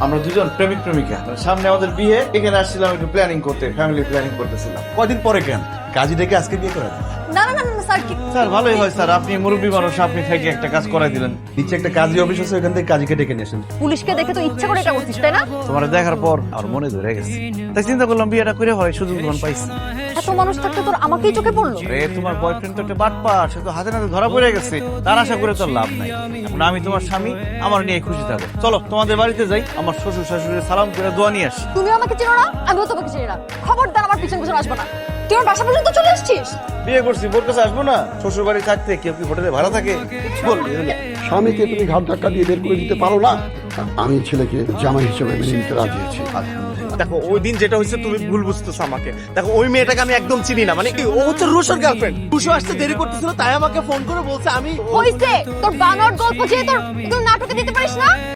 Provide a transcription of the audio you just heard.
আমরা দুজন প্রেমিক প্রেমিকা, সামনে আমাদের বিয়ে, এখানে আসছিলাম একটু প্ল্যানিং করতে, ফ্যামিলি প্ল্যানিং করতেছিলাম। কয়দিন পরে কেন কাজী ডেকে আজকে বিয়ে করে দেন? না না না না স্যার কি স্যার ভালোই হয় স্যার, আপনি মুরব্বী মানুষ, আপনি থেকে একটা কাজ করাই দিলেন। নিচে একটা কাজী অফিস আছে, ওখান থেকে কাজীকে ডেকে নিয়ে আসেন। পুলিশকে দেখে তো ইচ্ছা করে এটা করছিস তাই না? তোমার দেখার পর আমার মনে ধরে গেছে, তাই চিন্তা করলাম বিয়েটা করে হয়, সুযোগ যখন পাইছি। এত মানুষ থাকতে তোর আমাকেই চোখে পড়লো? আরে তোমার বয়ফ্রেন্ড তো একটা বাটপার, সে তো হাতে নাতে ধরা পড়ে গেছে, তার আশা করে তোর লাভ নাই। এখন আমি তোমার স্বামী, আমার নিয়ে খুশি থাকো। চলো তোমাদের বাড়িতে যাই, আমার শ্বশুর শাশুড়ি সালাম করে দোয়া নিয়ে আসি। তুমি আমাকে চেনো না, আমিও তোমাকে চিনি না। খবরদার আমার পিছন পিছন আসবে না। তুই আমার বাসা পর্যন্ত চলে আসছিস? বিয়ে করছি, বোর কাছে আসবো না? শ্বশুর বাড়ি থাকতে কেউ কি হোটেলে ভাড়া থাকে? বললি স্বামীকে তুমি ঘাট ধাক্কা দিয়ে বের করে দিতে পারো না? আমি ছেলেকে জামাই হিসেবে মেনে নিতে রাজি আছি। দেখো ওই দিন যেটা হয়েছে তুমি ভুল বুঝতেছো আমাকে। দেখো ওই মেয়েটাকে আমি একদম চিনি না, মানে কি ও হচ্ছে রুশোর গার্লফ্রেন্ড। রুশো আসতে দেরি করতেছিল, তাই আমাকে ফোন করে বলছে আমি হইছে তোর বানর গল্প যে তোর নাটকে দিতে পারিস না।